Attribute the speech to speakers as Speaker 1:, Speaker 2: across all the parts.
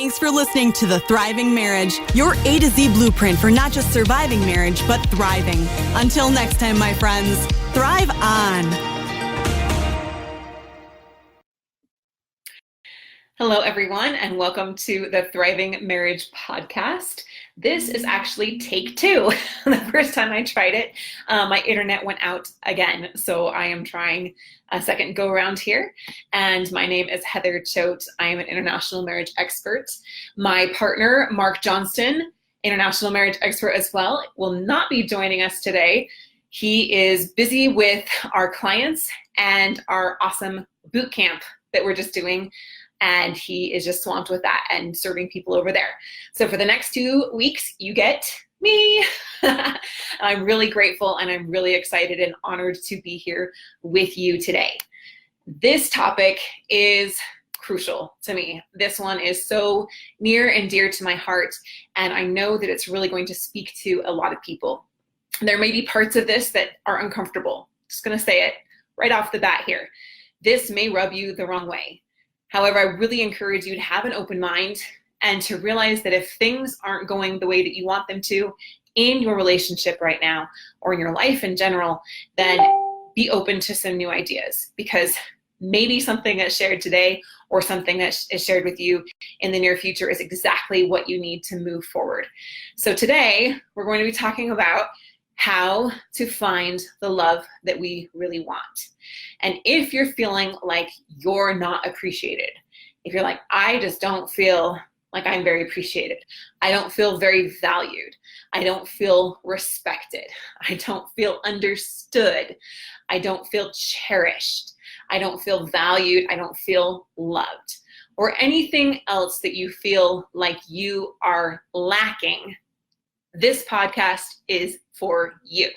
Speaker 1: Thanks for listening to The Thriving Marriage, your A to Z blueprint for not just surviving marriage, but thriving. Until next time, my friends, thrive on.
Speaker 2: Hello, everyone, and welcome to the Thriving Marriage podcast. This is actually take 2. The first time I tried it, my internet went out again, so I am trying a second go around here. And my name is Heather Choate. I am an international marriage expert. My partner, Mark Johnston, international marriage expert as well, will not be joining us today. He is busy with our clients and our awesome boot camp that we're just doing. And he is just swamped with that and serving people over there. So for the next 2 weeks, you get me. I'm really grateful and I'm really excited and honored to be here with you today. This topic is crucial to me. This one is so near and dear to my heart, and I know that it's really going to speak to a lot of people. There may be parts of this that are uncomfortable. Just gonna say it right off the bat here. This may rub you the wrong way. However, I really encourage you to have an open mind and to realize that if things aren't going the way that you want them to in your relationship right now or in your life in general, then be open to some new ideas, because maybe something that's shared today or something that is shared with you in the near future is exactly what you need to move forward. So today we're going to be talking about how to find the love that we really want. And if you're feeling like you're not appreciated, if you're like, I just don't feel like I'm very appreciated, I don't feel very valued, I don't feel respected, I don't feel understood, I don't feel cherished, I don't feel valued, I don't feel loved, or anything else that you feel like you are lacking, this podcast is for you.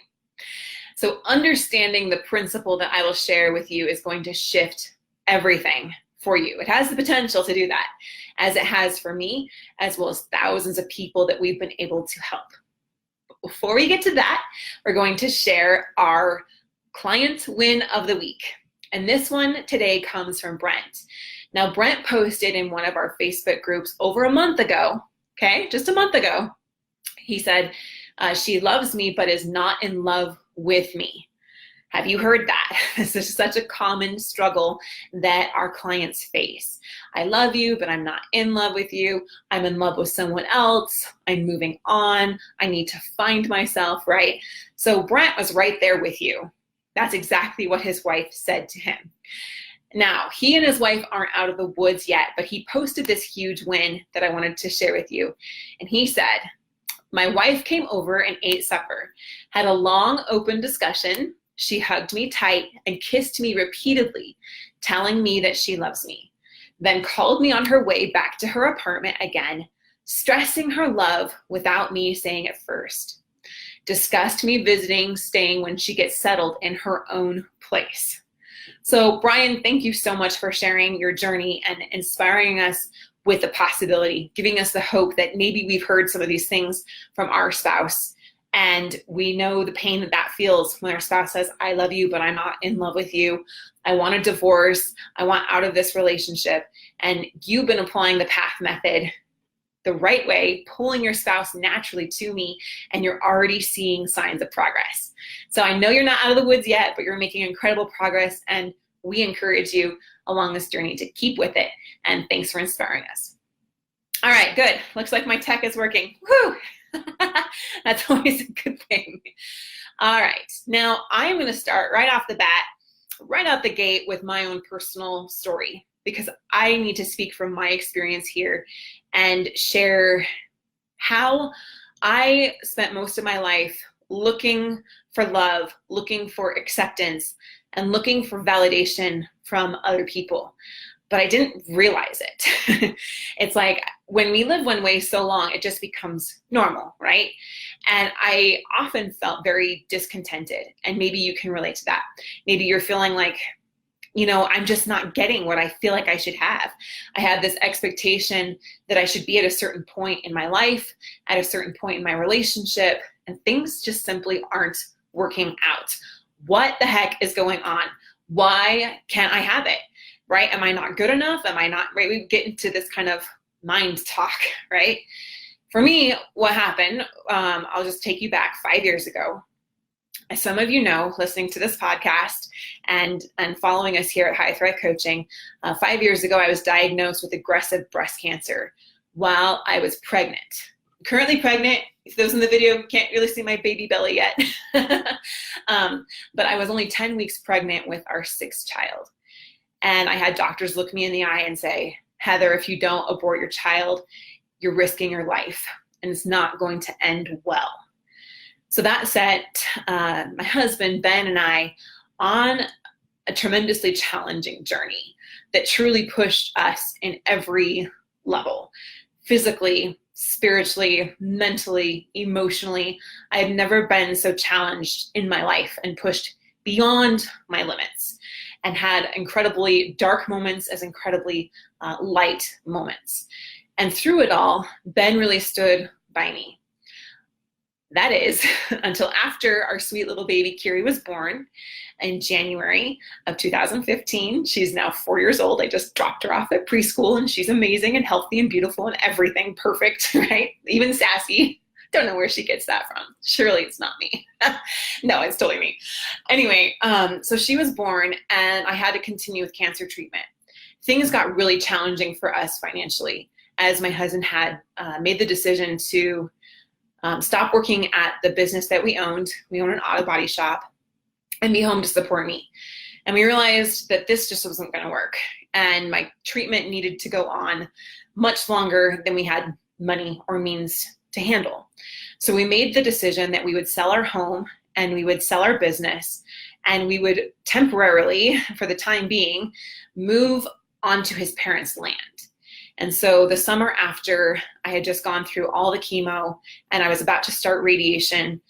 Speaker 2: So understanding the principle that I will share with you is going to shift everything for you. It has the potential to do that, as it has for me, as well as thousands of people that we've been able to help. But before we get to that, we're going to share our client win of the week. And this one today comes from Brent. Now, Brent posted in one of our Facebook groups over a month ago, okay, just a month ago. He said, she loves me, but is not in love with me. Have you heard that? This is such a common struggle that our clients face. I love you, but I'm not in love with you. I'm in love with someone else. I'm moving on. I need to find myself, right? So Brent was right there with you. That's exactly what his wife said to him. Now, he and his wife aren't out of the woods yet, but he posted this huge win that I wanted to share with you. And he said, my wife came over and ate supper, had a long open discussion. She hugged me tight and kissed me repeatedly, telling me that she loves me. Then called me on her way back to her apartment again, stressing her love without me saying it first. Discussed me visiting, staying when she gets settled in her own place. So Brian, thank you so much for sharing your journey and inspiring us with the possibility, giving us the hope that maybe we've heard some of these things from our spouse, and we know the pain that that feels when our spouse says, I love you, but I'm not in love with you. I want a divorce. I want out of this relationship. And you've been applying the PATH method the right way, pulling your spouse naturally to me, and you're already seeing signs of progress. So I know you're not out of the woods yet, but you're making incredible progress, and we encourage you along this journey to keep with it. And thanks for inspiring us. All right, good. Looks like my tech is working. Woo! That's always a good thing. All right, now I'm going to start right off the bat, right out the gate with my own personal story, because I need to speak from my experience here and share how I spent most of my life looking for love, looking for acceptance, and looking for validation from other people. But I didn't realize it. It's like when we live one way so long, it just becomes normal, right? And I often felt very discontented, and maybe you can relate to that. Maybe you're feeling like, you know, I'm just not getting what I feel like I should have. I had this expectation that I should be at a certain point in my life, at a certain point in my relationship, and things just simply aren't working out. What the heck is going on? Why can't I have it? Right? Am I not good enough? Am I not, right? We get into this kind of mind talk, right? For me, what happened, I'll just take you back 5 years ago. As some of you know, listening to this podcast and following us here at High Thrive Coaching, 5 years ago, I was diagnosed with aggressive breast cancer while I was pregnant. Currently pregnant. If those in the video can't really see my baby belly yet. But I was only 10 weeks pregnant with our sixth child. And I had doctors look me in the eye and say, Heather, if you don't abort your child, you're risking your life and it's not going to end well. So that set my husband, Ben, and I on a tremendously challenging journey that truly pushed us in every level, physically, spiritually, mentally, emotionally. I had never been so challenged in my life and pushed beyond my limits and had incredibly dark moments as incredibly light moments. And through it all, Ben really stood by me. That is, until after our sweet little baby Kiri was born in January of 2015. She's now 4 years old. I just dropped her off at preschool and she's amazing and healthy and beautiful and everything perfect, right? Even sassy. Don't know where she gets that from. Surely it's not me. No, it's totally me. Anyway, so she was born and I had to continue with cancer treatment. Things got really challenging for us financially as my husband had made the decision to stop working at the business that we owned. We own an auto body shop, and be home to support me. And we realized that this just wasn't going to work. And my treatment needed to go on much longer than we had money or means to handle. So we made the decision that we would sell our home and we would sell our business and we would temporarily, for the time being, move onto his parents' land. And so the summer after I had just gone through all the chemo and I was about to start radiation,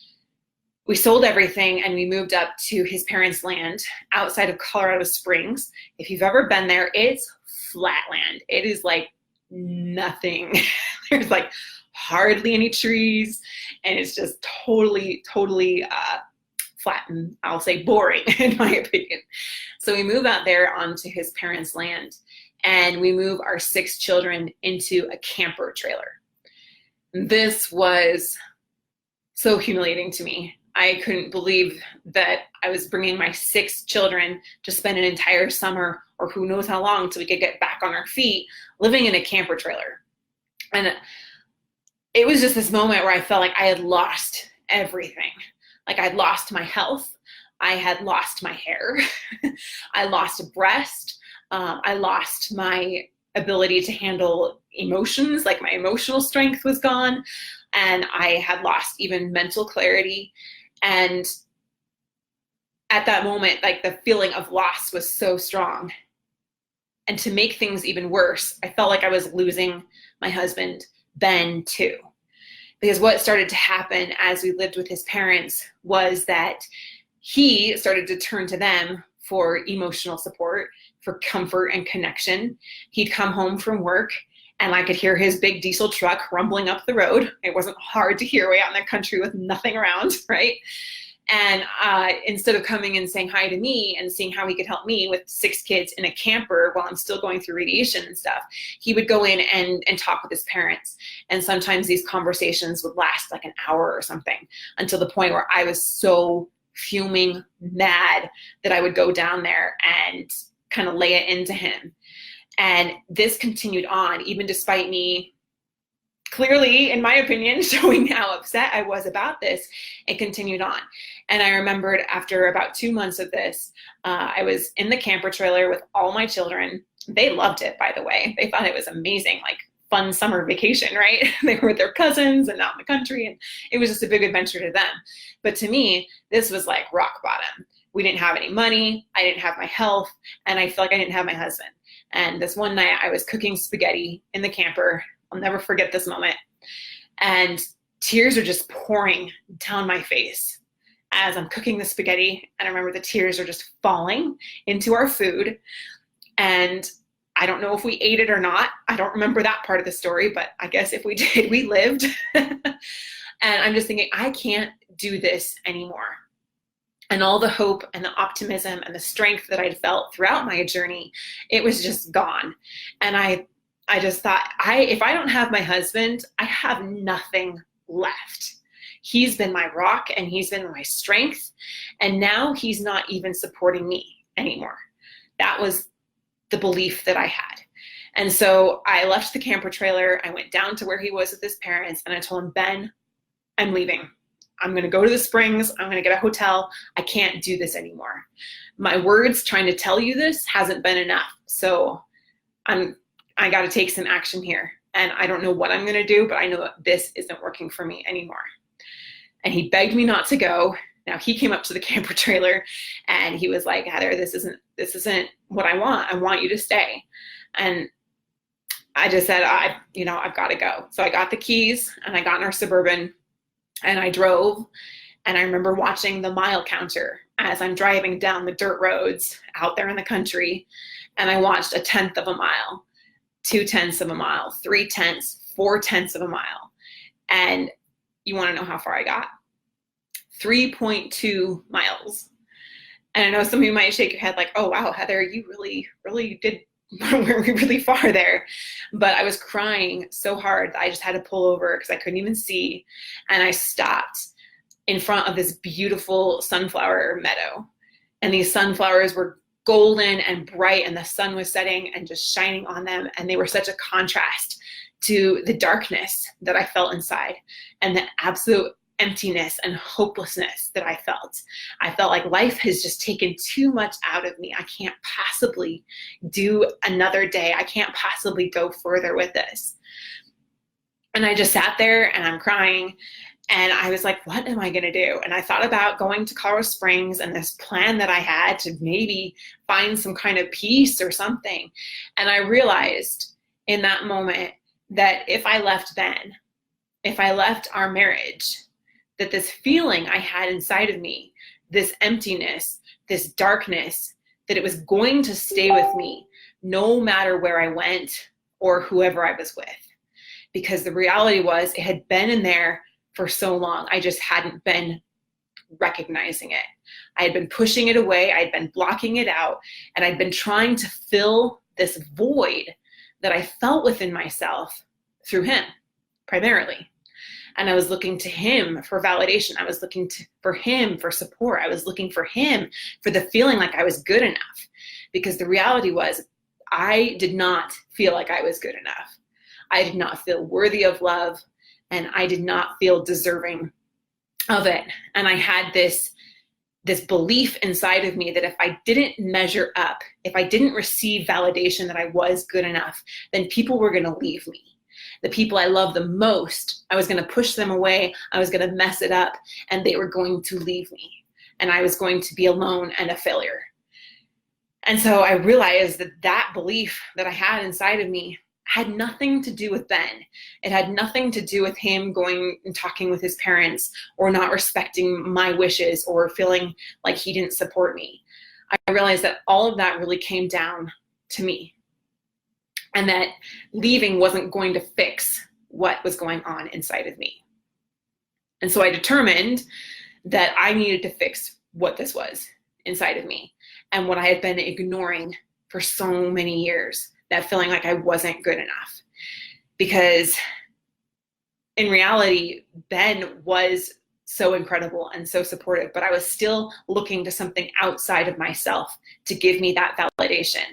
Speaker 2: we sold everything and we moved up to his parents' land outside of Colorado Springs. If you've ever been there, it's flat land. It is like nothing. There's like hardly any trees and it's just totally flat and I'll say boring in my opinion. So we move out there onto his parents' land. And we move our 6 children into a camper trailer. This was so humiliating to me. I couldn't believe that I was bringing my 6 children to spend an entire summer or who knows how long till we could get back on our feet living in a camper trailer. And it was just this moment where I felt like I had lost everything. Like I'd lost my health. I had lost my hair. I lost a breast. I lost my ability to handle emotions, like my emotional strength was gone, and I had lost even mental clarity. And at that moment, like the feeling of loss was so strong. And to make things even worse, I felt like I was losing my husband, Ben, too. Because what started to happen as we lived with his parents was that he started to turn to them for emotional support, for comfort and connection. He'd come home from work and I could hear his big diesel truck rumbling up the road. It wasn't hard to hear way out in the country with nothing around, right? And instead of coming and saying hi to me and seeing how he could help me with 6 kids in a camper while I'm still going through radiation and stuff, he would go in and talk with his parents. And sometimes these conversations would last like an hour or something until the point where I was so fuming mad that I would go down there and kind of lay it into him. And this continued on, even despite me clearly, in my opinion, showing how upset I was about this. It continued on. And I remembered after about 2 months of this, I was in the camper trailer with all my children. They loved it, by the way. They thought it was amazing, like fun summer vacation, right? They were with their cousins and out in the country, and it was just a big adventure to them. But to me, this was like rock bottom. We didn't have any money. I didn't have my health, and I felt like I didn't have my husband. And this one night I was cooking spaghetti in the camper. I'll never forget this moment. And tears are just pouring down my face as I'm cooking the spaghetti. And I remember the tears are just falling into our food. And I don't know if we ate it or not. I don't remember that part of the story, but I guess if we did, we lived. And I'm just thinking, I can't do this anymore. And all the hope and the optimism and the strength that I'd felt throughout my journey, it was just gone. And I I just thought, if I don't have my husband, I have nothing left. He's been my rock and he's been my strength. And now he's not even supporting me anymore. That was the belief that I had. And so I left the camper trailer. I went down to where he was with his parents and I told him, Ben, I'm leaving. I'm going to go to the Springs. I'm going to get a hotel. I can't do this anymore. My words trying to tell you this hasn't been enough. So I got to take some action here. And I don't know what I'm going to do, but I know that this isn't working for me anymore. And he begged me not to go. Now he came up to the camper trailer and he was like, Heather, this isn't what I want. I want you to stay. And I just said, I've got to go. So I got the keys and I got in our Suburban and I drove. And I remember watching the mile counter as I'm driving down the dirt roads out there in the country. And I watched 1/10 of a mile, 2/10 of a mile, 3/10, 4/10 of a mile. And you want to know how far I got? 3.2 miles. And I know some of you might shake your head like, oh, wow, Heather, you really, really did really far there. But I was crying so hard that I just had to pull over because I couldn't even see. And I stopped in front of this beautiful sunflower meadow. And these sunflowers were golden and bright and the sun was setting and just shining on them. And they were such a contrast to the darkness that I felt inside and the absolute emptiness and hopelessness that I felt. I felt like life has just taken too much out of me. I can't possibly do another day. I can't possibly go further with this. And I just sat there and I'm crying. And I was like, what am I going to do? And I thought about going to Colorado Springs and this plan that I had to maybe find some kind of peace or something. And I realized in that moment that if I left Ben, if I left our marriage, that this feeling I had inside of me, this emptiness, this darkness, that it was going to stay with me no matter where I went or whoever I was with. Because the reality was it had been in there for so long. I just hadn't been recognizing it. I had been pushing it away. I'd been blocking it out. And I'd been trying to fill this void that I felt within myself through him, primarily. And I was looking to him for validation. I was looking for him for support. I was looking for him for the feeling like I was good enough. Because the reality was I did not feel like I was good enough. I did not feel worthy of love. And I did not feel deserving of it. And I had this belief inside of me that if I didn't measure up, if I didn't receive validation that I was good enough, then people were going to leave me. The people I love the most, I was going to push them away. I was going to mess it up and they were going to leave me. And I was going to be alone and a failure. And so I realized that belief that I had inside of me had nothing to do with Ben. It had nothing to do with him going and talking with his parents or not respecting my wishes or feeling like he didn't support me. I realized that all of that really came down to me and that leaving wasn't going to fix what was going on inside of me. And so I determined that I needed to fix what this was inside of me and what I had been ignoring for so many years. That feeling like I wasn't good enough. Because in reality, Ben was so incredible and so supportive, but I was still looking to something outside of myself to give me that validation.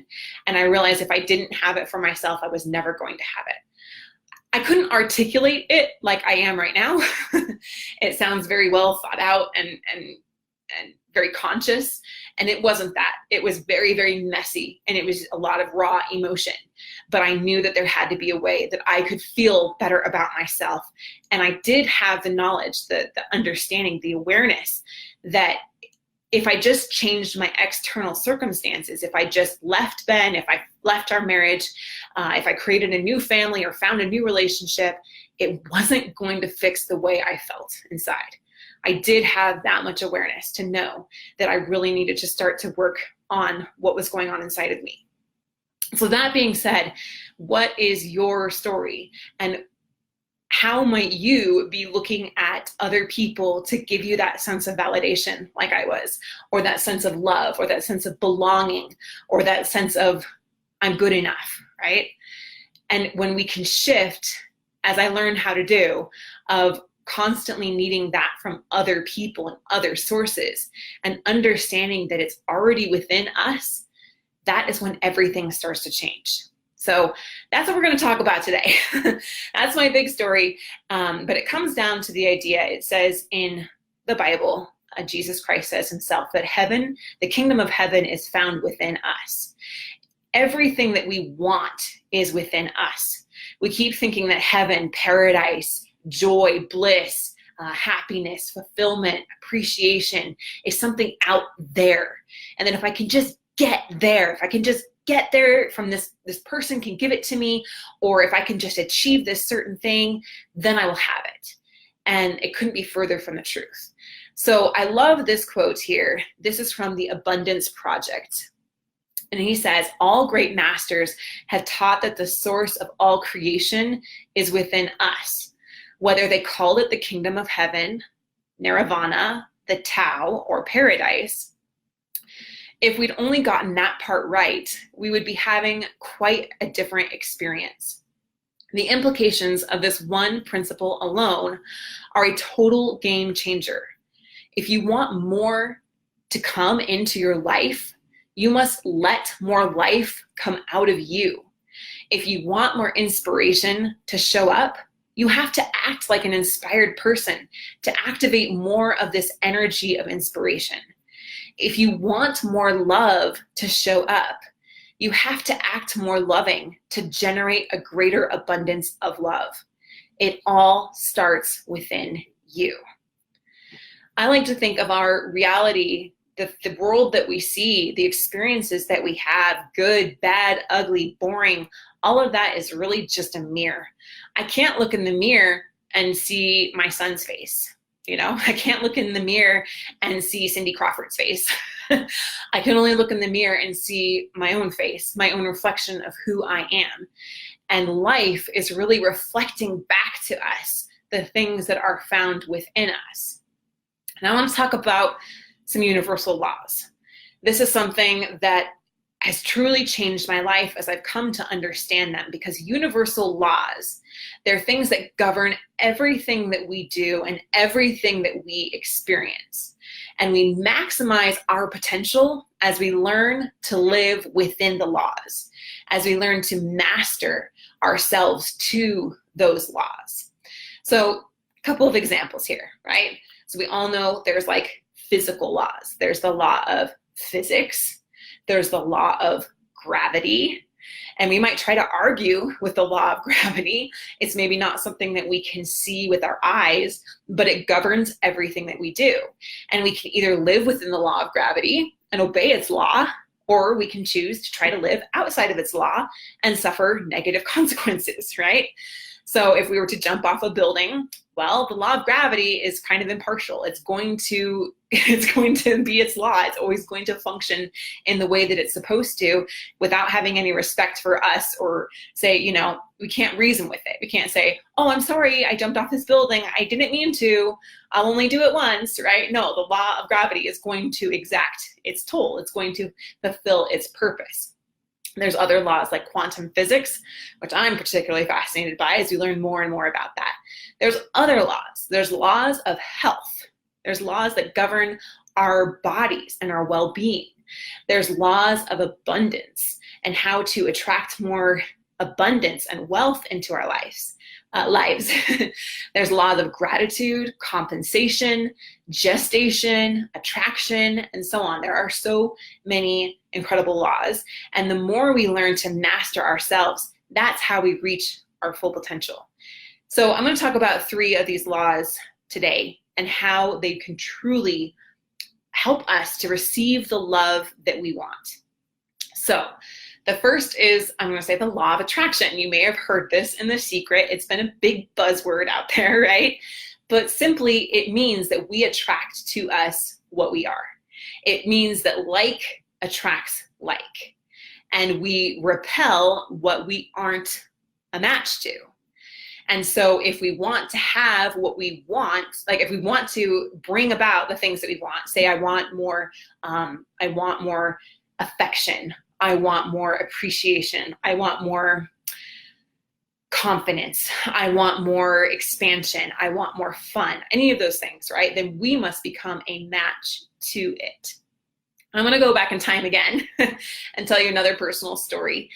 Speaker 2: And I realized if I didn't have it for myself, I was never going to have it. I couldn't articulate it like I am right now. It sounds very well thought out and very conscious. And it wasn't that. It was very, very messy. And it was a lot of raw emotion. But I knew that there had to be a way that I could feel better about myself. And I did have the knowledge, the understanding, the awareness that if I just changed my external circumstances, if I just left Ben, if I left our marriage, if I created a new family or found a new relationship, it wasn't going to fix the way I felt inside. I did have that much awareness to know that I really needed to start to work on what was going on inside of me. So that being said, what is your story? And how might you be looking at other people to give you that sense of validation like I was, or that sense of love, or that sense of belonging, or that sense of I'm good enough, right? And when we can shift, as I learned how to do, of constantly needing that from other people and other sources, and understanding that it's already within us, that is when everything starts to change. So that's what we're going to talk about today. That's my big story. But it comes down to the idea, it says in the Bible, Jesus Christ says himself that heaven, the kingdom of heaven is found within us. Everything that we want is within us. We keep thinking that heaven, paradise, joy, bliss, happiness, fulfillment, appreciation is something out there. And then if I can just get there, if I can just get there from this person can give it to me, or if I can just achieve this certain thing, then I will have it. And it couldn't be further from the truth. So I love this quote here. This is from the Abundance Project. And he says, all great masters have taught that the source of all creation is within us. Whether they called it the kingdom of heaven, nirvana, the Tao, or paradise, if we'd only gotten that part right, we would be having quite a different experience. The implications of this one principle alone are a total game changer. If you want more to come into your life, you must let more life come out of you. If you want more inspiration to show up, you have to act like an inspired person to activate more of this energy of inspiration. If you want more love to show up, you have to act more loving to generate a greater abundance of love. It all starts within you. I like to think of our reality, the world that we see, the experiences that we have, good, bad, ugly, boring, all of that is really just a mirror. I can't look in the mirror and see my son's face. I can't look in the mirror and see Cindy Crawford's face. I can only look in the mirror and see my own face, my own reflection of who I am. And life is really reflecting back to us the things that are found within us. And I want to talk about some universal laws. This is something that has truly changed my life as I've come to understand them, because universal laws, they're things that govern everything that we do and everything that we experience. And we maximize our potential as we learn to live within the laws, as we learn to master ourselves to those laws. So a couple of examples here, right? So we all know there's like physical laws. There's the law of physics. There's the law of gravity. And we might try to argue with the law of gravity. It's maybe not something that we can see with our eyes, but it governs everything that we do. And we can either live within the law of gravity and obey its law, or we can choose to try to live outside of its law and suffer negative consequences, right? So if we were to jump off a building, well, the law of gravity is kind of impartial. It's going to be its law. It's always going to function in the way that it's supposed to, without having any respect for us, or say, we can't reason with it. We can't say, oh, I'm sorry, I jumped off this building. I didn't mean to. I'll only do it once, right? No, the law of gravity is going to exact its toll. It's going to fulfill its purpose. There's other laws like quantum physics, which I'm particularly fascinated by as we learn more and more about that. There's other laws. There's laws of health. There's laws that govern our bodies and our well-being. There's laws of abundance and how to attract more abundance and wealth into our lives. There's laws of gratitude, compensation, gestation, attraction, and so on. There are so many incredible laws. And the more we learn to master ourselves, that's how we reach our full potential. So I'm going to talk about 3 of these laws today and how they can truly help us to receive the love that we want. So the first is, I'm going to say, the law of attraction. You may have heard this in The Secret. It's been a big buzzword out there, right? But simply, it means that we attract to us what we are. It means that like attracts like, and we repel what we aren't a match to. And so if we want to have what we want, like if we want to bring about the things that we want, say I want more affection, I want more appreciation, I want more confidence, I want more expansion, I want more fun, any of those things, right? Then we must become a match to it. I'm going to go back in time again and tell you another personal story.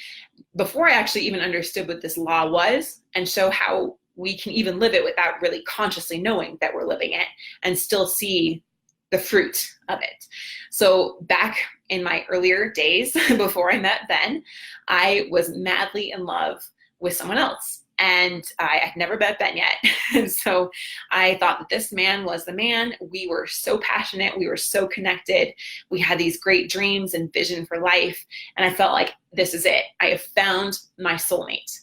Speaker 2: Before I actually even understood what this law was and show how we can even live it without really consciously knowing that we're living it and still see the fruit of it. So back in my earlier days, before I met Ben, I was madly in love with someone else. And I had never met Ben yet. And so I thought that this man was the man. We were so passionate. We were so connected. We had these great dreams and vision for life. And I felt like this is it. I have found my soulmate.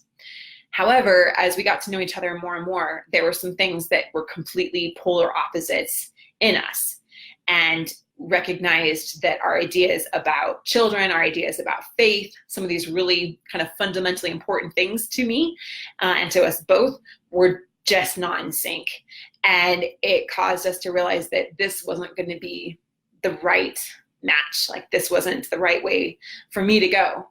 Speaker 2: However, as we got to know each other more and more, there were some things that were completely polar opposites in us, and recognized that our ideas about children, our ideas about faith, some of these really kind of fundamentally important things to me and to us both were just not in sync. And it caused us to realize that this wasn't going to be the right match. Like, this wasn't the right way for me to go.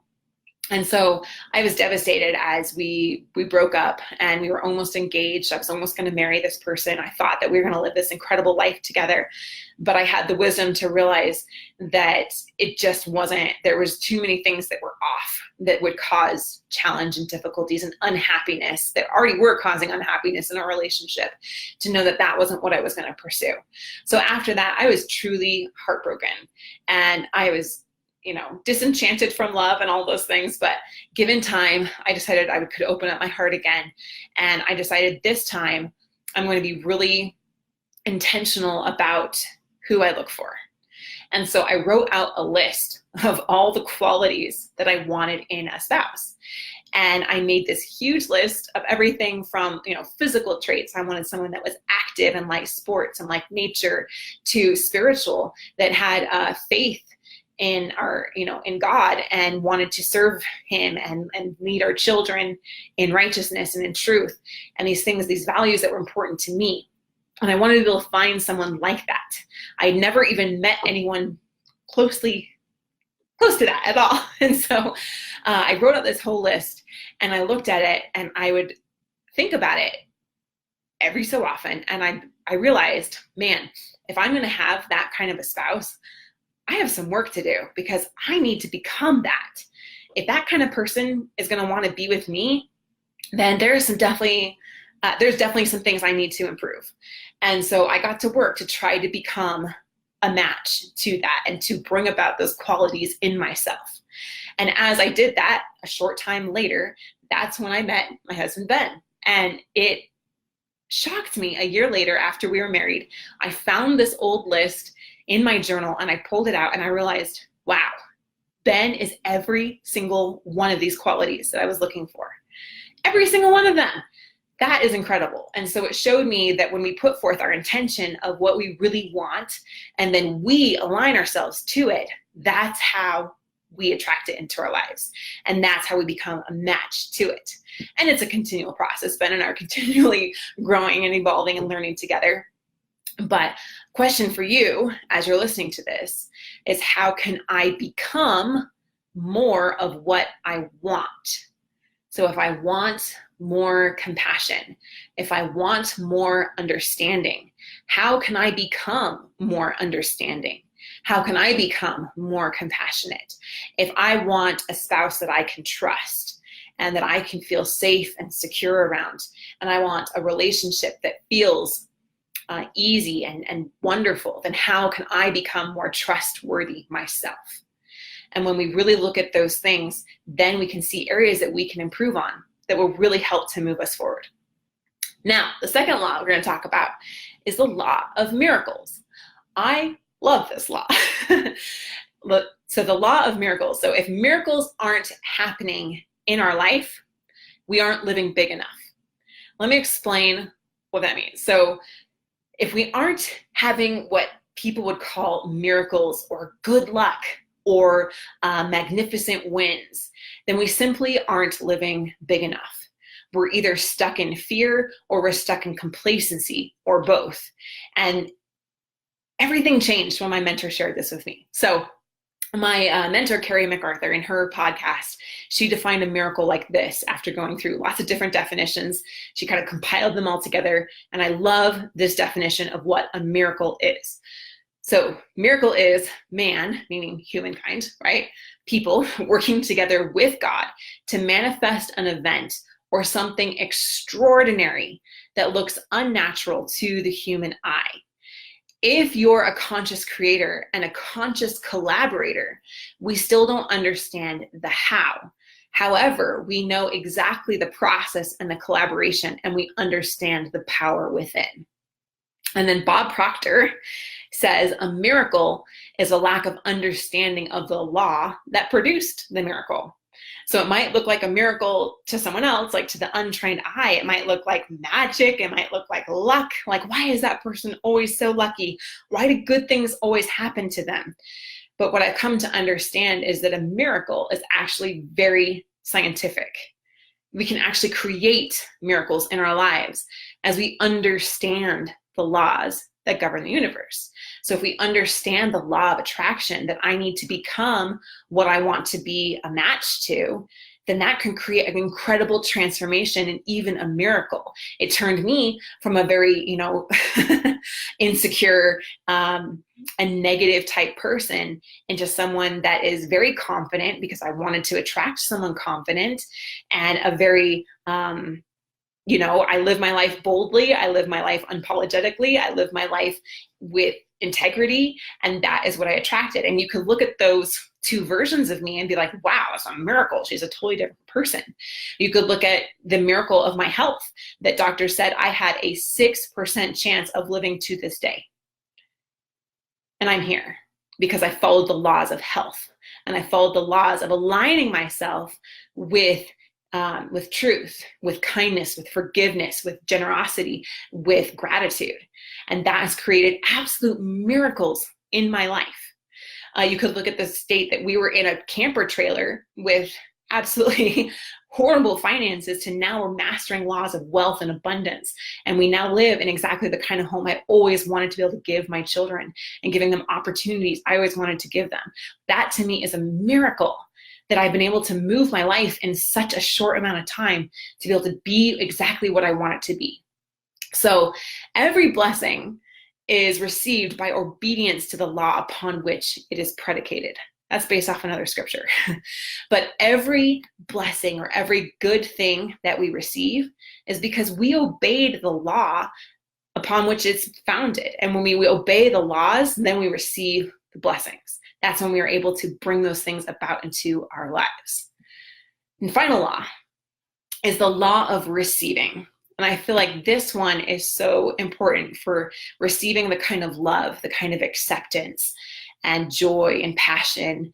Speaker 2: And so I was devastated as we broke up, and we were almost engaged. I was almost going to marry this person. I thought that we were going to live this incredible life together, but I had the wisdom to realize that it just wasn't. There was too many things that were off that would cause challenge and difficulties and unhappiness that already were causing unhappiness in our relationship, to know that that wasn't what I was going to pursue. So after that, I was truly heartbroken, and I was disenchanted from love and all those things. But given time, I decided I could open up my heart again. And I decided this time I'm going to be really intentional about who I look for. And so I wrote out a list of all the qualities that I wanted in a spouse. And I made this huge list of everything from, physical traits. I wanted someone that was active and liked sports and liked nature, to spiritual, that had faith in in God and wanted to serve him and lead our children in righteousness and in truth, and these things, these values that were important to me. And I wanted to be able to find someone like that. I had never even met anyone close to that at all. And so I wrote out this whole list, and I looked at it, and I would think about it every so often. And I realized, man, if I'm going to have that kind of a spouse, I have some work to do, because I need to become that. If that kind of person is going to want to be with me, then there's definitely some things I need to improve. And so I got to work to try to become a match to that and to bring about those qualities in myself. And as I did that, a short time later, that's when I met my husband, Ben. And it shocked me. A year later, after we were married, I found this old list in my journal, and I pulled it out, and I realized, wow, Ben is every single one of these qualities that I was looking for. Every single one of them. That is incredible. And so it showed me that when we put forth our intention of what we really want, and then we align ourselves to it, that's how we attract it into our lives. And that's how we become a match to it. And it's a continual process. Ben and I are continually growing and evolving and learning together. But question for you as you're listening to this is, how can I become more of what I want? So if I want more compassion, if I want more understanding, how can I become more understanding? How can I become more compassionate? If I want a spouse that I can trust and that I can feel safe and secure around, and I want a relationship that feels easy and wonderful, then how can I become more trustworthy myself? And when we really look at those things, then we can see areas that we can improve on that will really help to move us forward. Now, the second law we're going to talk about is the law of miracles. I love this law. So the law of miracles. So if miracles aren't happening in our life, we aren't living big enough. Let me explain what that means. So if we aren't having what people would call miracles or good luck or magnificent wins, then we simply aren't living big enough. We're either stuck in fear or we're stuck in complacency, or both. And everything changed when my mentor shared this with me. So My mentor, Carrie MacArthur, in her podcast, she defined a miracle like this after going through lots of different definitions. She kind of compiled them all together. And I love this definition of what a miracle is. So miracle is man, meaning humankind, right? People working together with God to manifest an event or something extraordinary that looks unnatural to the human eye. If you're a conscious creator and a conscious collaborator, we still don't understand the how. However, we know exactly the process and the collaboration, and we understand the power within. And then Bob Proctor says a miracle is a lack of understanding of the law that produced the miracle. So it might look like a miracle to someone else, like to the untrained eye. It might look like magic. It might look like luck. Like, why is that person always so lucky? Why do good things always happen to them? But what I've come to understand is that a miracle is actually very scientific. We can actually create miracles in our lives as we understand the laws that govern the universe. So if we understand the law of attraction, that I need to become what I want to be a match to, then that can create an incredible transformation and even a miracle. It turned me from a very, insecure and negative type person into someone that is very confident, because I wanted to attract someone confident, and a very, I live my life boldly. I live my life unapologetically. I live my life with integrity. And that is what I attracted. And you could look at those two versions of me and be like, wow, it's a miracle. She's a totally different person. You could look at the miracle of my health that doctors said I had a 6% chance of living to this day. And I'm here because I followed the laws of health, and I followed the laws of aligning myself with truth, with kindness, with forgiveness, with generosity, with gratitude. And that has created absolute miracles in my life. You could look at the state that we were in a camper trailer with absolutely horrible finances to now we're mastering laws of wealth and abundance. And we now live in exactly the kind of home I always wanted to be able to give my children, and giving them opportunities I always wanted to give them. That to me is a miracle, that I've been able to move my life in such a short amount of time to be able to be exactly what I want it to be. So every blessing is received by obedience to the law upon which it is predicated. That's based off another scripture. But every blessing or every good thing that we receive is because we obeyed the law upon which it's founded. And when we obey the laws, then we receive the blessings. That's when we are able to bring those things about into our lives. And final law is the law of receiving. And I feel like this one is so important for receiving the kind of love, the kind of acceptance and joy and passion,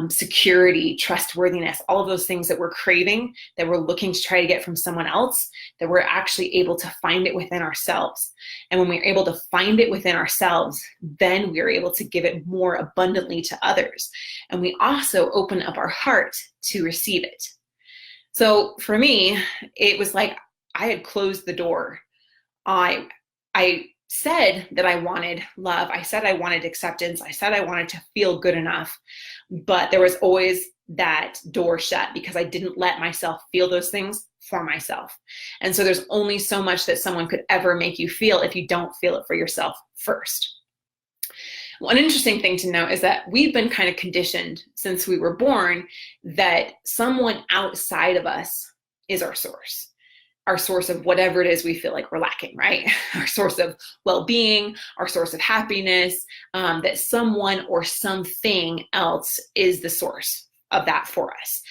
Speaker 2: security, trustworthiness, all of those things that we're craving, that we're looking to try to get from someone else, that we're actually able to find it within ourselves. And when we're able to find it within ourselves, then we're able to give it more abundantly to others. And we also open up our heart to receive it. So for me, it was like I had closed the door. I said that I wanted love. I said I wanted acceptance. I said I wanted to feel good enough, but there was always that door shut because I didn't let myself feel those things for myself. And so there's only so much that someone could ever make you feel if you don't feel it for yourself first. One interesting thing to note is that we've been kind of conditioned since we were born that someone outside of us is our source of whatever it is we feel like we're lacking, right? Our source of well-being, our source of happiness, that someone or something else is the source of that for us.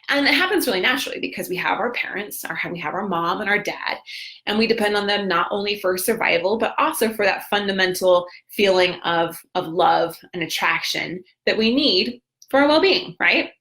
Speaker 2: And it happens really naturally because we have our parents, we have our mom and our dad, and we depend on them not only for survival, but also for that fundamental feeling of love and attraction that we need for our well-being, right?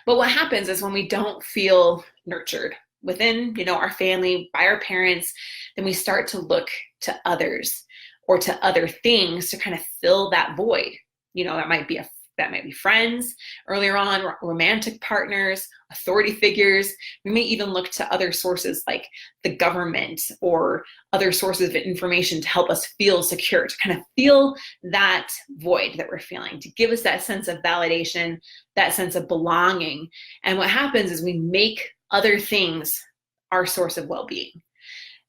Speaker 2: But what happens is when we don't feel nurtured within, our family, by our parents, then we start to look to others or to other things to kind of fill that void. That might be a That might be friends, earlier on, romantic partners, authority figures. We may even look to other sources like the government or other sources of information to help us feel secure, to kind of feel that void that we're feeling, to give us that sense of validation, that sense of belonging. And what happens is we make other things our source of well-being.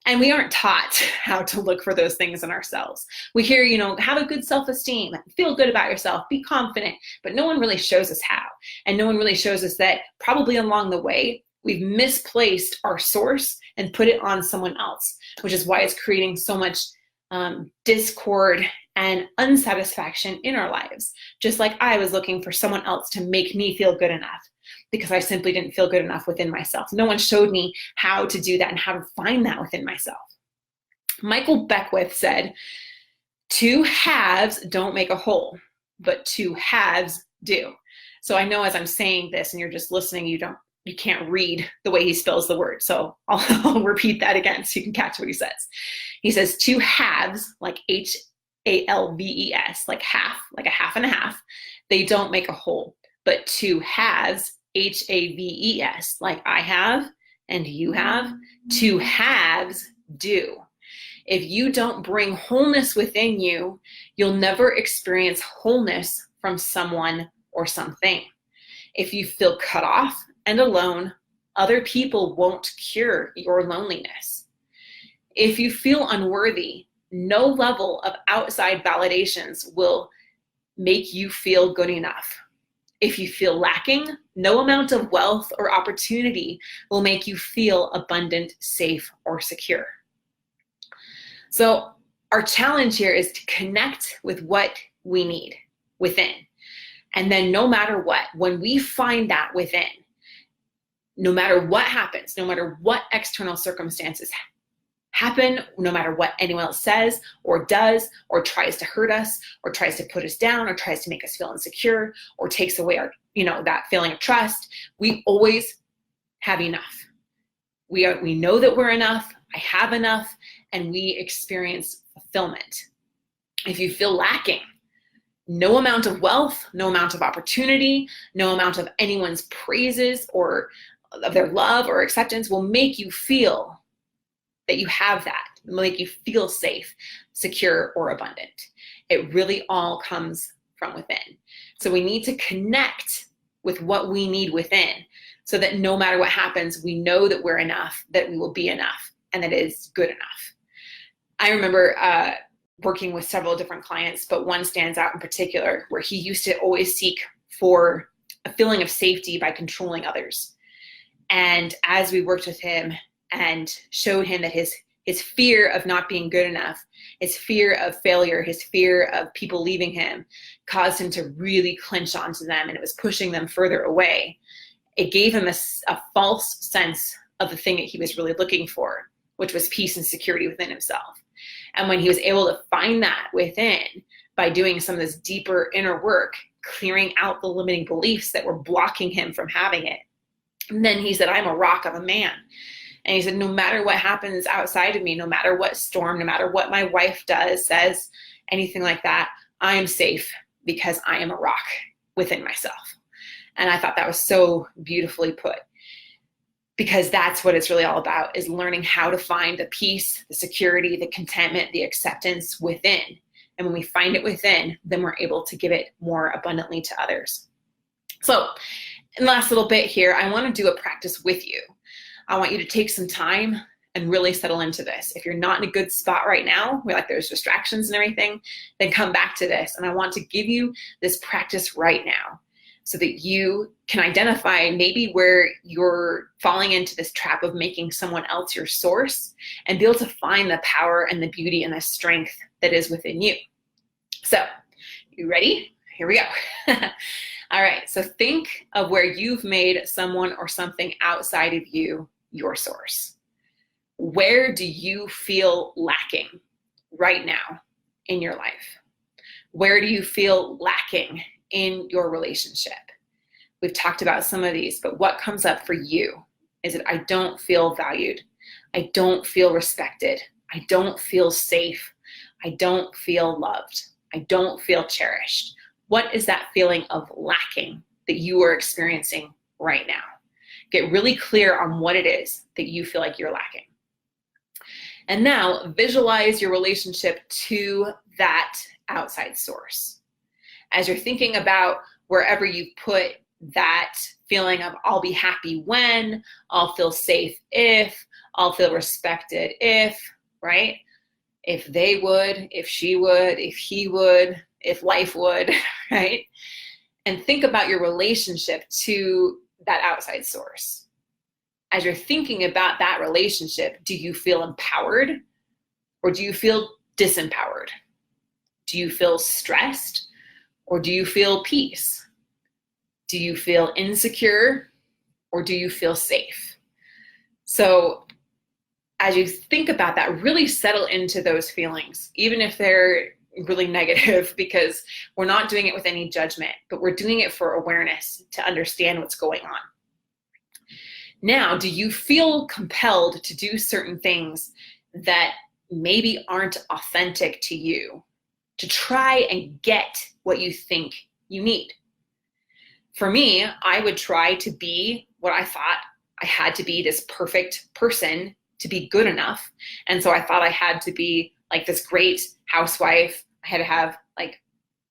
Speaker 2: And we aren't taught how to look for those things in ourselves. We hear, have a good self-esteem, feel good about yourself, be confident, but no one really shows us how. And no one really shows us that probably along the way, we've misplaced our source and put it on someone else, which is why it's creating so much discord and unsatisfaction in our lives. Just like I was looking for someone else to make me feel good enough, because I simply didn't feel good enough within myself. No one showed me how to do that and how to find that within myself. Michael Beckwith said, 2 halves don't make a whole, but 2 halves do. So I know as I'm saying this and you're just listening, you can't read the way he spells the word. So I'll repeat that again so you can catch what he says. He says 2 halves, like HALVES, like half, like a half and a half, they don't make a whole, but 2 halves, HAVES, like I have and you have, 2 halves do. If you don't bring wholeness within you, you'll never experience wholeness from someone or something. If you feel cut off and alone, other people won't cure your loneliness. If you feel unworthy, no level of outside validations will make you feel good enough. If you feel lacking, no amount of wealth or opportunity will make you feel abundant, safe, or secure. So our challenge here is to connect with what we need within. And then no matter what, when we find that within, no matter what happens, no matter what external circumstances happen, no matter what anyone else says or does or tries to hurt us or tries to put us down or tries to make us feel insecure or takes away our, that feeling of trust, we always have enough. We know that we're enough, I have enough, and we experience fulfillment. If you feel lacking, no amount of wealth, no amount of opportunity, no amount of anyone's praises or of their love or acceptance will make you feel that you have that, will make you feel safe, secure, or abundant. It really all comes from within. So we need to connect with what we need within so that no matter what happens, we know that we're enough, that we will be enough, and that it is good enough. I remember working with several different clients, but one stands out in particular where he used to always seek for a feeling of safety by controlling others. And as we worked with him and showed him that his fear of not being good enough, his fear of failure, his fear of people leaving him caused him to really clench onto them, and it was pushing them further away. It gave him a false sense of the thing that he was really looking for, which was peace and security within himself. And when he was able to find that within by doing some of this deeper inner work, clearing out the limiting beliefs that were blocking him from having it, and then he said, I'm a rock of a man. And he said, no matter what happens outside of me, no matter what storm, no matter what my wife does, says, anything like that, I am safe because I am a rock within myself. And I thought that was so beautifully put, because that's what it's really all about, is learning how to find the peace, the security, the contentment, the acceptance within. And when we find it within, then we're able to give it more abundantly to others. So in the last little bit here, I want to do a practice with you. I want you to take some time and really settle into this. If you're not in a good spot right now, where there's distractions and everything, then come back to this. And I want to give you this practice right now so that you can identify maybe where you're falling into this trap of making someone else your source and be able to find the power and the beauty and the strength that is within you. So, you ready? Here we go. All right, so think of where you've made someone or something outside of you your source. Where do you feel lacking right now in your life? Where do you feel lacking in your relationship? We've talked about some of these, but what comes up for you? Is it, I don't feel valued. I don't feel respected. I don't feel safe. I don't feel loved. I don't feel cherished. What is that feeling of lacking that you are experiencing right now? Get really clear on what it is that you feel like you're lacking. And now visualize your relationship to that outside source. As you're thinking about wherever you put that feeling of I'll be happy when, I'll feel safe if, I'll feel respected if, right? If they would, if she would, if he would, if life would, right? And think about your relationship to that outside source. As you're thinking about that relationship, do you feel empowered or do you feel disempowered? Do you feel stressed or do you feel peace? Do you feel insecure or do you feel safe? So as you think about that, really settle into those feelings, even if they're really negative, because we're not doing it with any judgment, but we're doing it for awareness to understand what's going on. Now, do you feel compelled to do certain things that maybe aren't authentic to you to try and get what you think you need? For me, I would try to be what I thought I had to be, this perfect person to be good enough. And so I thought I had to be like this great housewife. I had to have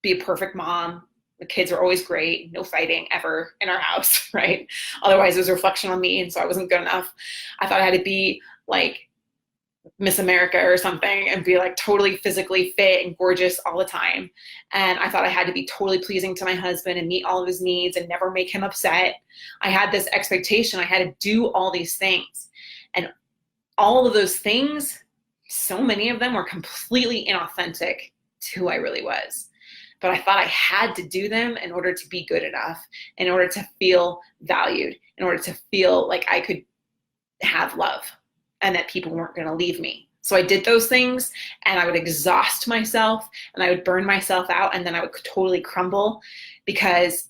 Speaker 2: be a perfect mom. The kids were always great, no fighting ever in our house, right? Otherwise it was a reflection on me, and so I wasn't good enough. I thought I had to be like Miss America or something and be like totally physically fit and gorgeous all the time. And I thought I had to be totally pleasing to my husband and meet all of his needs and never make him upset. I had this expectation. I had to do all these things. And all of those things, so many of them were completely inauthentic to who I really was. But I thought I had to do them in order to be good enough, in order to feel valued, in order to feel like I could have love and that people weren't going to leave me. So I did those things and I would exhaust myself and I would burn myself out, and then I would totally crumble because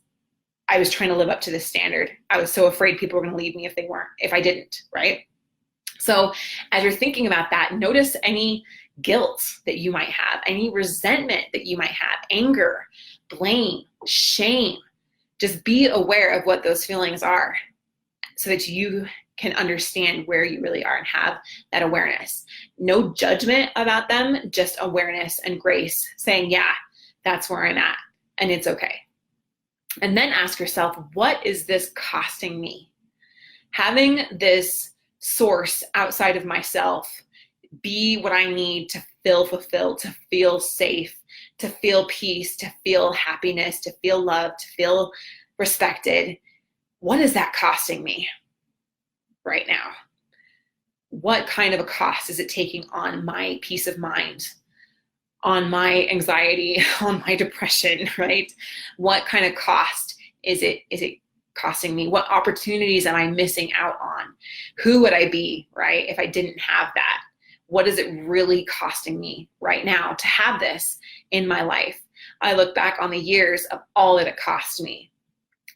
Speaker 2: I was trying to live up to this standard. I was so afraid people were going to leave me if I didn't, right? So as you're thinking about that, notice any guilt that you might have, any resentment that you might have, anger, blame, shame. Just be aware of what those feelings are so that you can understand where you really are and have that awareness. No judgment about them, just awareness and grace, saying, yeah, that's where I'm at and it's okay. And then ask yourself, what is this costing me? Having this source outside of myself be what I need to feel fulfilled, to feel safe, to feel peace, to feel happiness, to feel love, to feel respected. What is that costing me right now? What kind of a cost is it taking on my peace of mind, on my anxiety, on my depression, right? What kind of cost is it costing me? What opportunities am I missing out on? Who would I be, right, if I didn't have that? What is it really costing me right now to have this in my life? I look back on the years of all that it cost me.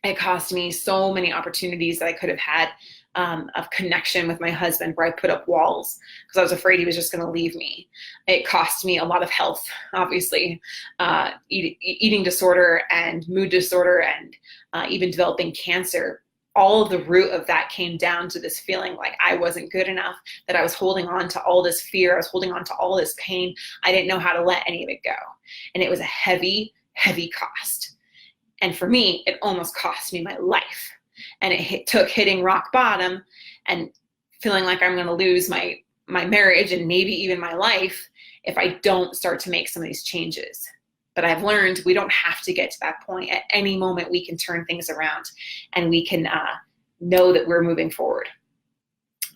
Speaker 2: It cost me so many opportunities that I could have had of connection with my husband, where I put up walls because I was afraid he was just going to leave me. It cost me a lot of health, obviously, eating disorder and mood disorder and even developing cancer. All of the root of that came down to this feeling like I wasn't good enough, that I was holding on to all this fear. I was holding on to all this pain. I didn't know how to let any of it go. And it was a heavy, heavy cost. And for me, it almost cost me my life. And it took hitting rock bottom and feeling like I'm going to lose my marriage and maybe even my life if I don't start to make some of these changes. But I've learned we don't have to get to that point. At any moment, we can turn things around and we can know that we're moving forward.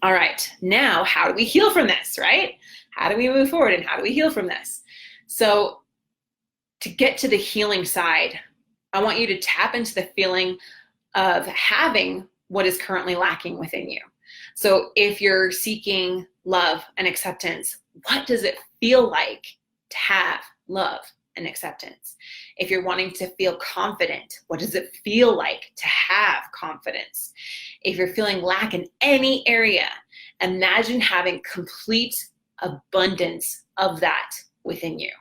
Speaker 2: All right, now how do we heal from this, right? How do we move forward and how do we heal from this? So to get to the healing side, I want you to tap into the feeling of having what is currently lacking within you. So if you're seeking love and acceptance, what does it feel like to have love and acceptance? If you're wanting to feel confident, what does it feel like to have confidence? If you're feeling lack in any area, imagine having complete abundance of that within you.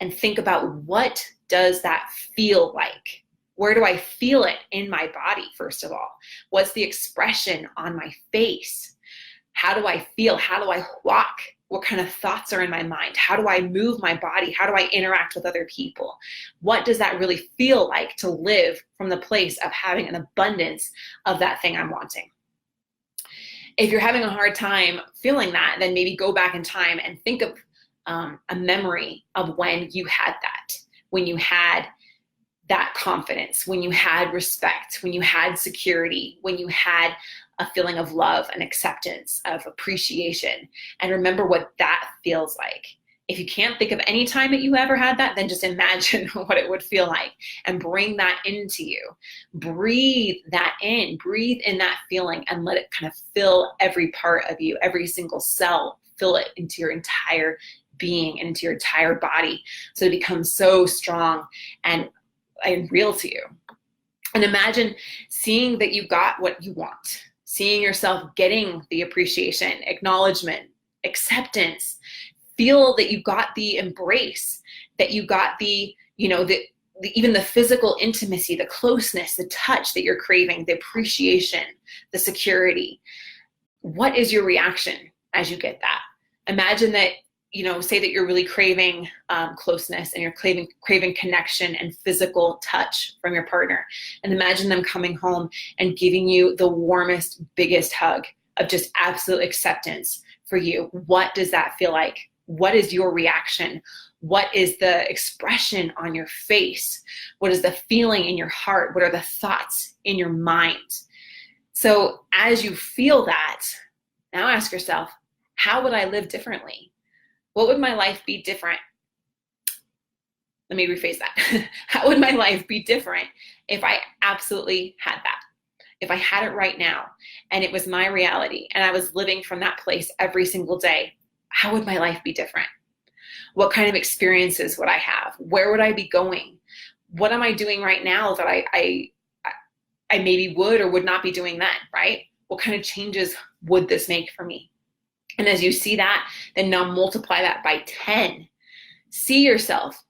Speaker 2: And think about what does that feel like? Where do I feel it in my body, first of all? What's the expression on my face? How do I feel? How do I walk? What kind of thoughts are in my mind? How do I move my body? How do I interact with other people? What does that really feel like to live from the place of having an abundance of that thing I'm wanting? If you're having a hard time feeling that, then maybe go back in time and think of a memory of when you had that, when you had that confidence, when you had respect, when you had security, when you had a feeling of love and acceptance, of appreciation, and remember what that feels like. If you can't think of any time that you ever had that, then just imagine what it would feel like and bring that into you. Breathe that in, breathe in that feeling and let it kind of fill every part of you, every single cell, fill it into your entire being, into your entire body, so it becomes so strong and real to you. And imagine seeing that you got what you want, seeing yourself getting the appreciation, acknowledgement, acceptance. Feel that you got the embrace, that you got the, even the physical intimacy, the closeness, the touch that you're craving, the appreciation, the security. What is your reaction as you get that? Imagine that, say that you're really craving closeness and you're craving connection and physical touch from your partner. And imagine them coming home and giving you the warmest, biggest hug of just absolute acceptance for you. What does that feel like? What is your reaction? What is the expression on your face? What is the feeling in your heart? What are the thoughts in your mind? So as you feel that, now ask yourself, how would I live differently? What would my life be different? Let me rephrase that. How would my life be different if I absolutely had that? If I had it right now and it was my reality and I was living from that place every single day, how would my life be different? What kind of experiences would I have? Where would I be going? What am I doing right now that I maybe would or would not be doing then, right? What kind of changes would this make for me? And as you see that, then now multiply that by 10. See yourself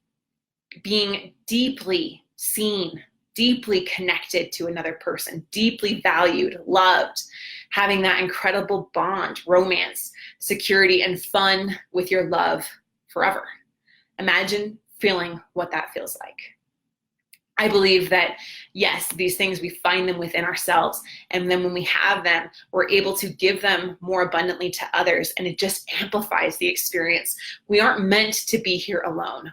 Speaker 2: being deeply seen, deeply connected to another person, deeply valued, loved, having that incredible bond, romance, security, and fun with your love forever. Imagine feeling what that feels like. I believe that, yes, these things, we find them within ourselves. And then when we have them, we're able to give them more abundantly to others. And it just amplifies the experience. We aren't meant to be here alone.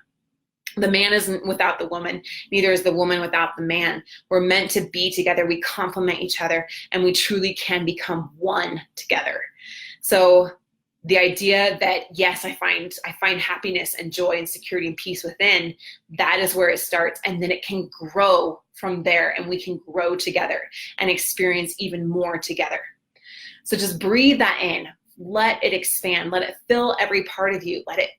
Speaker 2: The man isn't without the woman, neither is the woman without the man. We're meant to be together. We complement each other, and we truly can become one together. So the idea that, yes, I find happiness and joy and security and peace within, that is where it starts. And then it can grow from there, and we can grow together and experience even more together. So just breathe that in, let it expand, let it fill every part of you, let it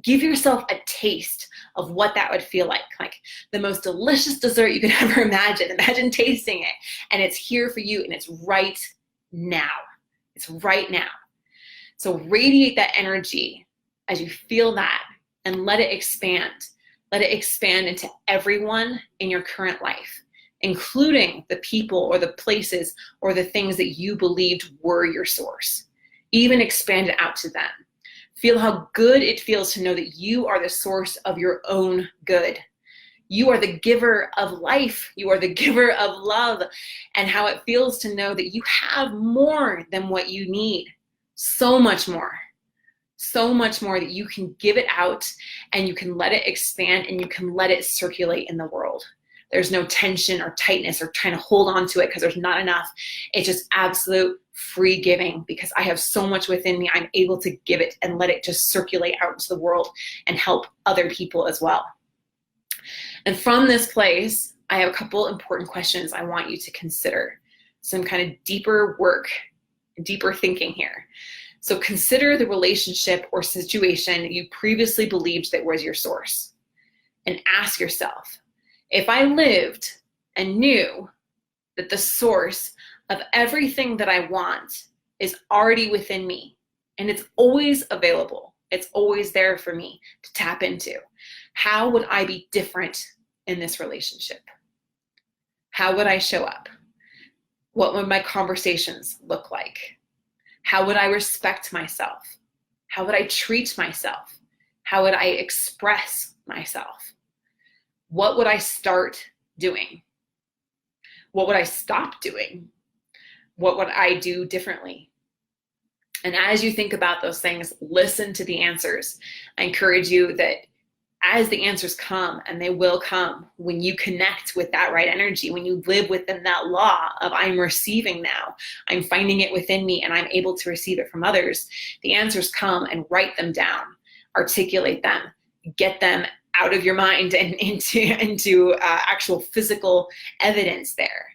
Speaker 2: give yourself a taste of what that would feel like the most delicious dessert you could ever imagine. Imagine tasting it, and it's here for you, and it's right now. It's right now. So radiate that energy as you feel that, and let it expand. Let it expand into everyone in your current life, including the people or the places or the things that you believed were your source. Even expand it out to them. Feel how good it feels to know that you are the source of your own good. You are the giver of life. You are the giver of love, and how it feels to know that you have more than what you need. So much more that you can give it out, and you can let it expand, and you can let it circulate in the world. There's no tension or tightness or trying to hold on to it because there's not enough. It's just absolute free giving, because I have so much within me. I'm able to give it and let it just circulate out into the world and help other people as well. And from this place, I have a couple important questions I want you to consider. Some kind of deeper work, deeper thinking here. So consider the relationship or situation you previously believed that was your source. And ask yourself, if I lived and knew that the source of everything that I want is already within me, and it's always available, It's always there for me to tap into. How would I be different in this relationship? How would I show up? What would my conversations look like? How would I respect myself? How would I treat myself? How would I express myself? What would I start doing? What would I stop doing? What would I do differently? And as you think about those things, listen to the answers. I encourage you that as the answers come, and they will come, when you connect with that right energy, when you live within that law of I'm receiving now, I'm finding it within me, and I'm able to receive it from others, the answers come, and write them down, articulate them, get them out of your mind and into actual physical evidence there.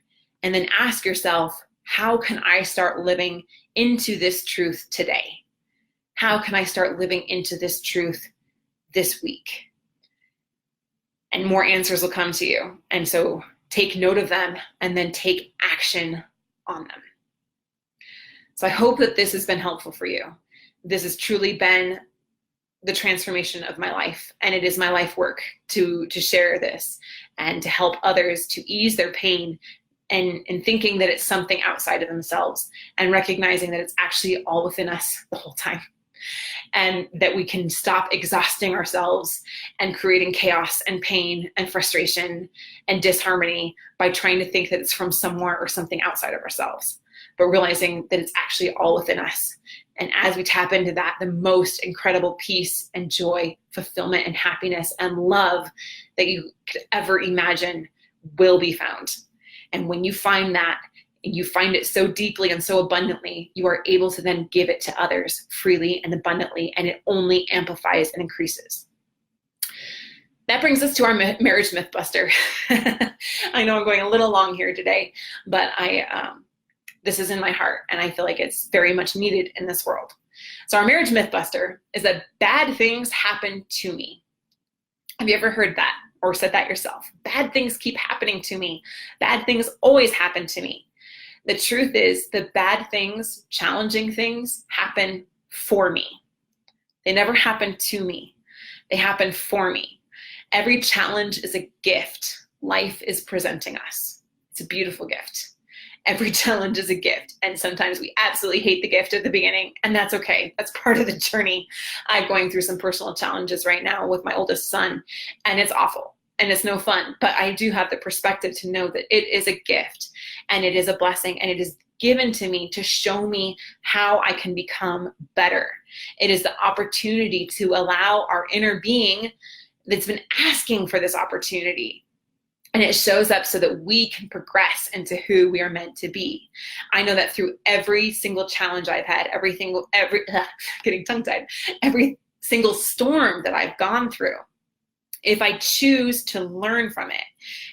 Speaker 2: And then ask yourself, how can I start living into this truth today? How can I start living into this truth this week? And more answers will come to you. And so take note of them and then take action on them. So I hope that this has been helpful for you. This has truly been the transformation of my life. And it is my life work to share this and to help others to ease their pain and thinking that it's something outside of themselves, and recognizing that it's actually all within us the whole time. And that we can stop exhausting ourselves and creating chaos and pain and frustration and disharmony by trying to think that it's from somewhere or something outside of ourselves, but realizing that it's actually all within us. And as we tap into that, the most incredible peace and joy, fulfillment and happiness and love that you could ever imagine will be found. And when you find that, you find it so deeply and so abundantly, you are able to then give it to others freely and abundantly, and it only amplifies and increases. That brings us to our marriage Mythbuster. I know I'm going a little long here today, but this is in my heart, and I feel like it's very much needed in this world. So our marriage Mythbuster is that bad things happen to me. Have you ever heard that or said that yourself? Bad things keep happening to me. Bad things always happen to me. The truth is that bad things, challenging things, happen for me. They never happen to me. They happen for me. Every challenge is a gift life is presenting us. It's a beautiful gift. Every challenge is a gift. And sometimes we absolutely hate the gift at the beginning, and that's okay. That's part of the journey. I'm going through some personal challenges right now with my oldest son, and it's awful. And it's no fun, but I do have the perspective to know that it is a gift and it is a blessing, and it is given to me to show me how I can become better. It is the opportunity to allow our inner being that's been asking for this opportunity. And it shows up so that we can progress into who we are meant to be. I know that through every single challenge I've had, getting tongue-tied, every single storm that I've gone through, if I choose to learn from it,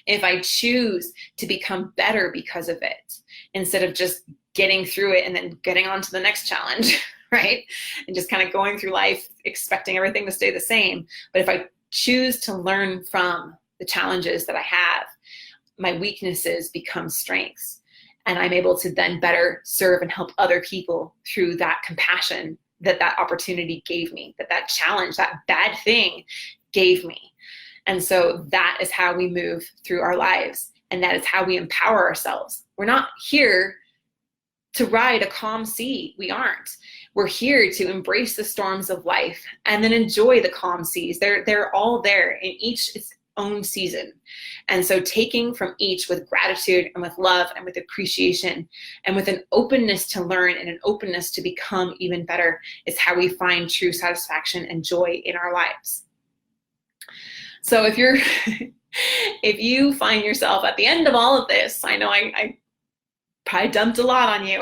Speaker 2: if I choose to become better because of it, instead of just getting through it and then getting on to the next challenge, right? And just kind of going through life expecting everything to stay the same. But if I choose to learn from the challenges that I have, my weaknesses become strengths. And I'm able to then better serve and help other people through that compassion that opportunity gave me, that challenge, that bad thing gave me. And so that is how we move through our lives. And that is how we empower ourselves. We're not here to ride a calm sea. We aren't. We're here to embrace the storms of life and then enjoy the calm seas. They're all there in each its own season. And so taking from each with gratitude and with love and with appreciation and with an openness to learn and an openness to become even better is how we find true satisfaction and joy in our lives. So if you find yourself at the end of all of this, I know I probably dumped a lot on you.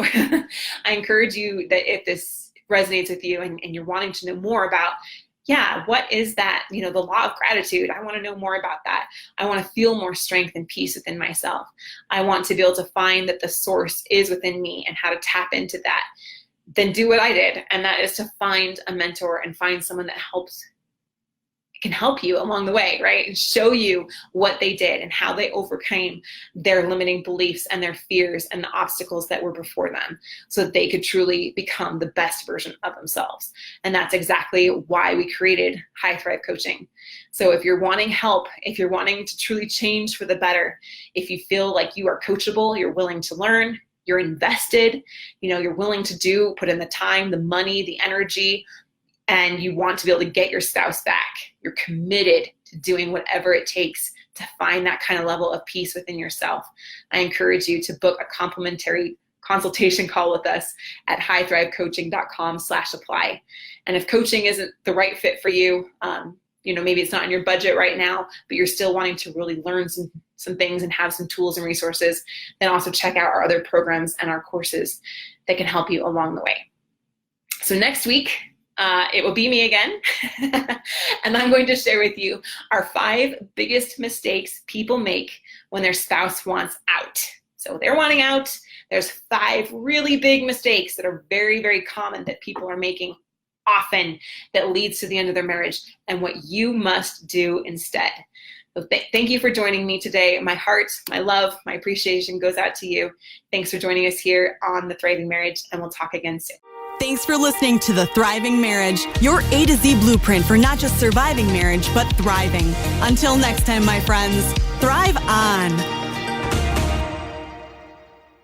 Speaker 2: I encourage you that if this resonates with you and you're wanting to know more about, what is that, the law of gratitude? I want to know more about that. I want to feel more strength and peace within myself. I want to be able to find that the source is within me and how to tap into that. Then do what I did, and that is to find a mentor and find someone that helps can help you along the way, right? And show you what they did and how they overcame their limiting beliefs and their fears and the obstacles that were before them so that they could truly become the best version of themselves. And that's exactly why we created High Thrive Coaching. So if you're wanting help, if you're wanting to truly change for the better, if you feel like you are coachable, you're willing to learn, you're invested, you're willing to put in the time, the money, the energy, and you want to be able to get your spouse back, you're committed to doing whatever it takes to find that kind of level of peace within yourself, I encourage you to book a complimentary consultation call with us at highthrivecoaching.com/apply. And if coaching isn't the right fit for you, maybe it's not in your budget right now, but you're still wanting to really learn some things and have some tools and resources, then also check out our other programs and our courses that can help you along the way. So next week, it will be me again, and I'm going to share with you our 5 biggest mistakes people make when their spouse wants out. So they're wanting out. There's 5 really big mistakes that are very, very common that people are making often that leads to the end of their marriage and what you must do instead. So thank you for joining me today. My heart, my love, my appreciation goes out to you. Thanks for joining us here on The Thriving Marriage, and we'll talk again soon.
Speaker 1: Thanks for listening to The Thriving Marriage, your A to Z blueprint for not just surviving marriage, but thriving. Until next time, my friends, thrive on.